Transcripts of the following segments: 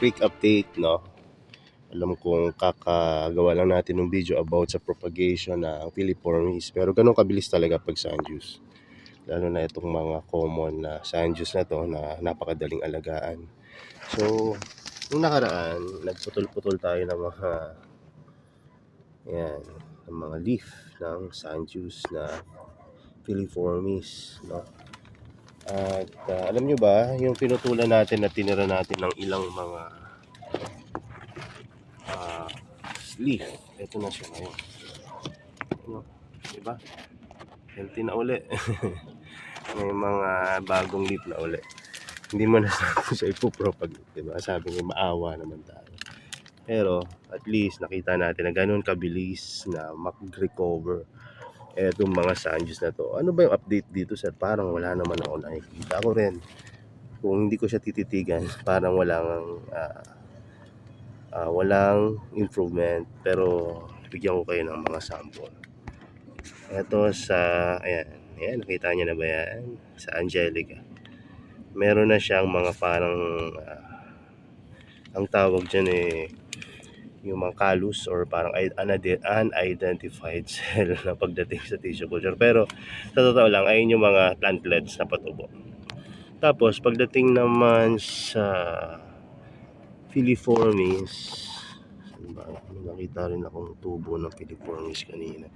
quick update, no? Alam kong kakagawa lang natin ng video about sa propagation ng Filiformis. Pero ganun kabilis talaga pag sundews. Lalo na itong mga common na sundews na to na napakadaling alagaan. So, nung nakaraan, nagputol-putol tayo ng mga yan, ng mga leaf ng sundews na Filiformis, no? At alam nyo ba, yung pinutulan natin na tinira natin ng ilang mga leaf, ito na siya ngayon. Ano, diba? Healthy na uli. May mga bagong leaf na uli. Hindi mo na sabi siya ipupropagate, diba? Sabi nga maawa naman tayo. Pero at least nakita natin na ganun kabilis na mag-recover etong mga sundews na to. Ano ba yung update dito, sir? Parang wala naman ako nakikita. Ako rin, kung hindi ko siya tititigan, parang walang improvement. Pero bigyan ko kayo ng mga sample. Ito sa, ayan, nakita niyo na ba yan? Sa Angelica. Meron na siyang mga parang, ang tawag dyan yung mga callus or parang unidentified cell na pagdating sa tissue culture. Pero sa totoo lang, ayun yung mga plantlets na patubo. Tapos pagdating naman sa Filiformis, nakita rin akong tubo ng Filiformis kanina.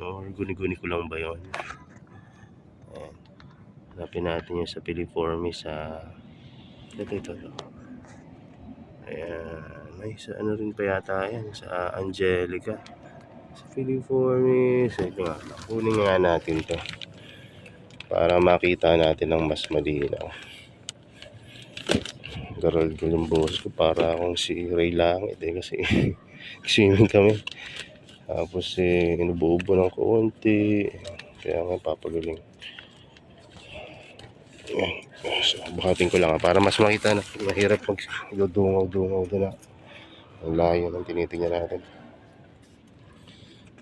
Or guni-guni ko lang ba yun? Ayan. Hanapin natin yung sa Filiformis sa ito. Ayan, may sa ano rin pa yata yan, sa Angelica. Sa Filiformis, ito nga, kunin nga natin to para makita natin ng mas malinaw. Garol ko yung boses ko para akong si Ray Langit kasi swimming kami. Tapos inububo ng konti, kaya nga papaguling. So, buhatin ko lang para mas makita na. Mahirap pag dungaw-dungaw na ang layo ng tinitingnan natin.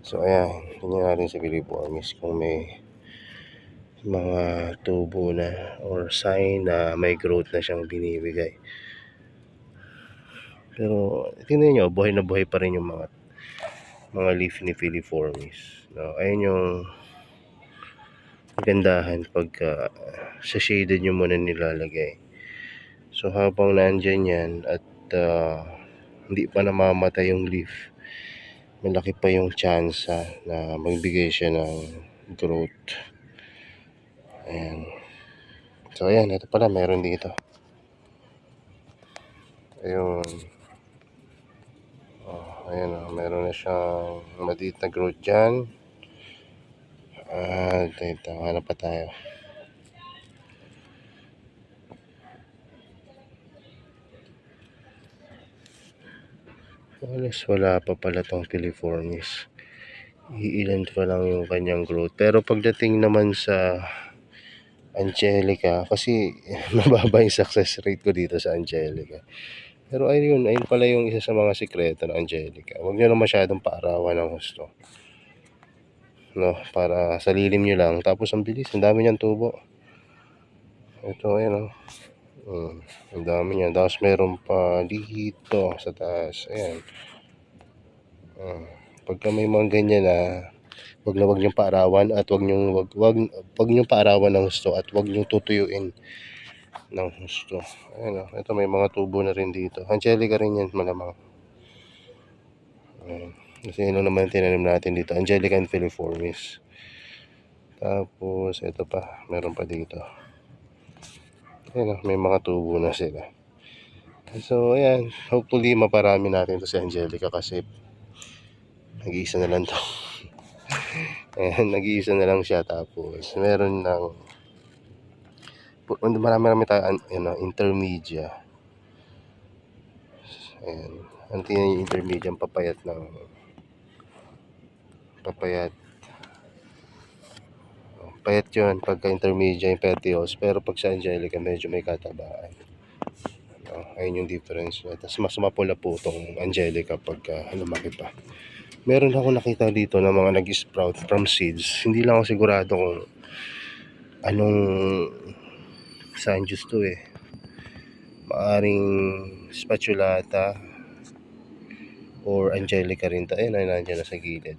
So ayan, tingnan natin sa Filiformis kung may mga tubo na or sign na may growth na siyang binibigay. Pero tingnan nyo, buhay na buhay pa rin yung mga leaf ni Filiformis, no? Ayun yung gandahan pagka sa shaded nyo muna nilalagay. So habang nandyan yan at hindi pa namamatay yung leaf, malaki pa yung chance na magbigay siya ng growth. Ayan. So ayan, ito pala meron dito. Ayun. Ayan, meron na siyang maliit na growth dyan. At ito, hanap pa tayo. Wala pa pala tong Filiformis. Iilan pa lang yung kanyang growth. Pero pagdating naman sa Angelica, kasi mababa yung success rate ko dito sa Angelica. Pero ayun pala yung isa sa mga sikreto ng Angelica. Huwag nyo na masyadong paarawan ng gusto. No, para sa lilim nyo lang. Tapos ang bilis, ang dami niyang tubo. Ito, ayan ang dami niya. Tapos meron pa dito sa taas. Ayan. Pagka may mga ganyan na wag niyong paarawan at wag niyong paarawan ng gusto at wag niyong tutuyuin ng gusto. Ayan, ito may mga tubo na rin dito. Angelica rin yan malamang. Kasi yun naman tinanim natin dito, Angelica and Filiformis. Tapos ito pa, meron pa dito. Ayan, may mga tubo na sila. So ayan, hopefully maparami natin to si Angelica kasi nag-iisa na lang to. Ayan, nag-iisa na lang siya. Tapos meron ng marami tayo intermedia. Ayan, antin yung intermedia, ang papayat payat yun pagka intermedia yung petios, pero pag sa Angelica medyo may katabaan. Ayun yung difference niya. Tapos mas mapula po itong Angelica pagka lumaki pa. Meron ako nakita dito na mga nag-sprout from seeds. Hindi lang ako sigurado kung anong sundews to maaring spatulata or Angelica rin to. Ayun, nandiyan na sa gilid.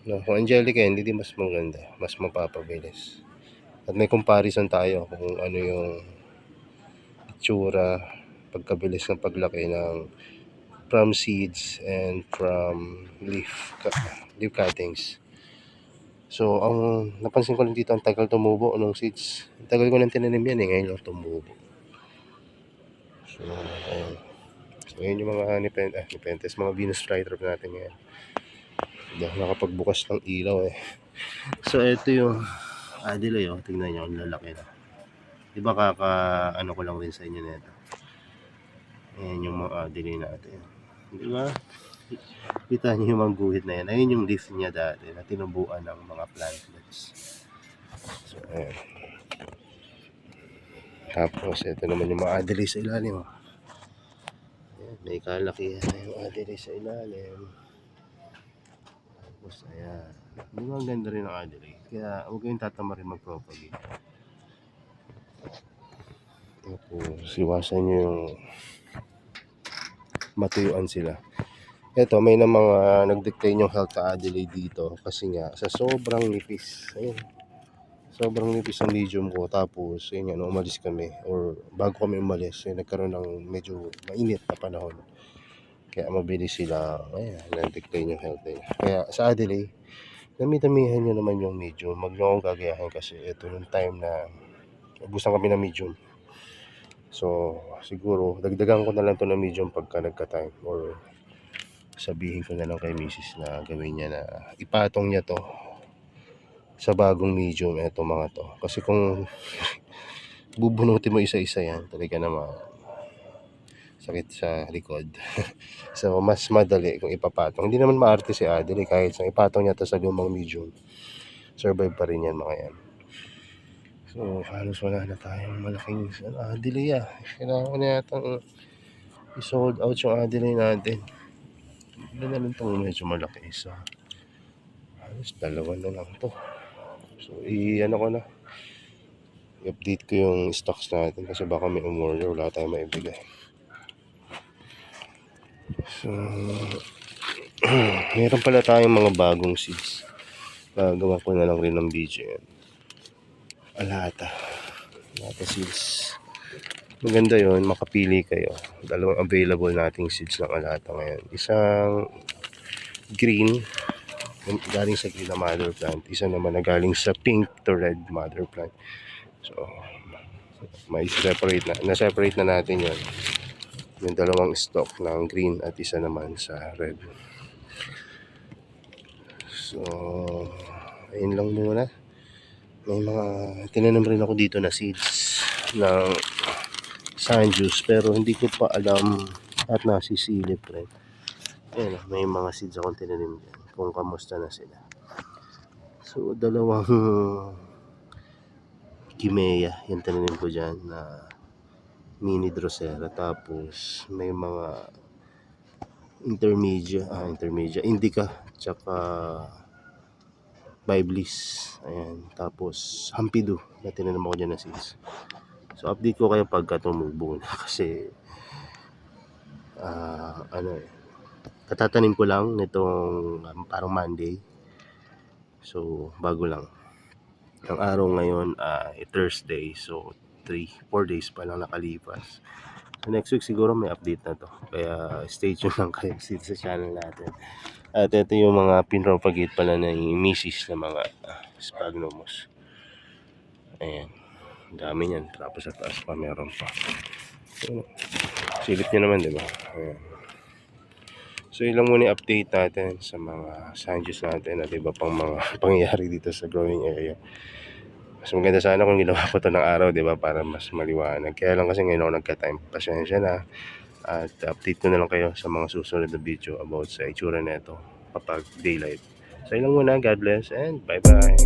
No, kung Angelica hindi di mas maganda, mas mapapabilis. At may comparison tayo kung ano yung itsura, pagkabilis ng paglaki ng from seeds and from leaf cuttings. So, ang napansin ko lang dito, ang tagal tumubo ng seeds. Ang tagal ko nang tinanim yan ngayon lang tumubo. So, ayun. So, yun yung mga Nepenthes, mga Venus flytrap natin ngayon. Nakapagbukas ng ilaw eh. So, ito yung Adelaide, tingnan nyo, ang lalaki na. Diba ano ko lang rin sa inyo nito. Ayan yung mga Adelaide natin. Diba? Kita nyo yung mga guhit na yan. Ayun yung leaf niya dati na tinubuan ng mga plantlets. So, ayan. Tapos, ito naman yung mga Adelaide sa ilalim. Ayan, may kalakihan na yung Adelaide sa ilalim. Tapos, ayan. Diba ang ganda rin ng Adelaide. Kaya, huwag kayong tatama rin mag-propagate. Tapos, iwasan nyo yung matuyuan sila. Ito, may na mga nag-decline yung health na Adelaide dito kasi nga sa sobrang nipis. Ayun. Sobrang nipis ang medium ko. Tapos, yun nga, umalis kami or bago kami umalis, nagkaroon ng medyo mainit na panahon. Kaya mabilis sila, ayan, nag-decline yung health nila. Kaya sa Adelaide, dami-damihan nyo naman yung medium. Maglong gagayahin kasi ito yung time na ubusan kami ng medium. So, siguro, dagdagan ko na lang to ng medium pagka nagka-time or sabihin ko na lang kay misis na gawin niya na ipatong niya to sa bagong medium eto mga to. Kasi kung bubunutin mo isa-isa yan, talaga naman sakit sa likod. So, mas madali kung ipapatong. Hindi naman maarte si Adel kahit sa ipatong niya to sa lumang medium. Survive pa rin yan mga yan. So, halos wala na tayong malaking Adelaide kailangan ko na yatang i-sold out yung Adelaide natin. Hindi na lang itong medyo malaki isa. Halos dalawa na lang to. So, ano ko na. I-update ko yung stocks natin kasi baka may umorder, wala tayong maibigay. So, meron pala tayong mga bagong seeds. Gagawa ko na lang rin ng video yan. Alata seeds. Maganda yon, makapili kayo. Dalawang available nating seeds ng alata ngayon. Isang green, galing sa green na mother plant. Isa naman na galing sa pink to red mother plant. So, may separate na. Na-separate na natin yon. Yung dalawang stock ng green at isa naman sa red. So, ayun lang muna. May mga tinanim rin ako dito na seeds ng Sanjus pero hindi ko pa alam at nasisilip rin. Ayun, may mga seeds akong tinanim dyan kung kamusta na sila. So, dalawang Kimea yung tinanim ko dyan na mini Drosera. Tapos may mga intermedia Indica tsaka Biblis. Ayan. Tapos Hampido na tinanim ako dyan na seeds. So, update ko kayo pagka tumubo na kasi katatanim ko lang nitong parang Monday. So, bago lang. Ang araw ngayon Thursday. So, 4 days pa lang nakalipas. So, next week siguro may update na to. Kaya stay tuned lang kayo sa channel natin. At ito yung mga pinropagate pala na misis na mga sphagnums. Ayan. Dami yan. Tapos sa taas pa meron pa. So, silip nyo naman, diba? Ayan. So, ilang muna update natin sa mga Sanjus natin at iba pang mga pangyayari dito sa growing area. Mas maganda sana kung ginawa ko to ng araw, diba? Para mas maliwanag. Kaya lang kasi ngayon ako nagka-time. Pasensya na. At update ko na lang kayo sa mga susunod na video about sa itsura nito kapag daylight. So, ilang muna. God bless and bye-bye.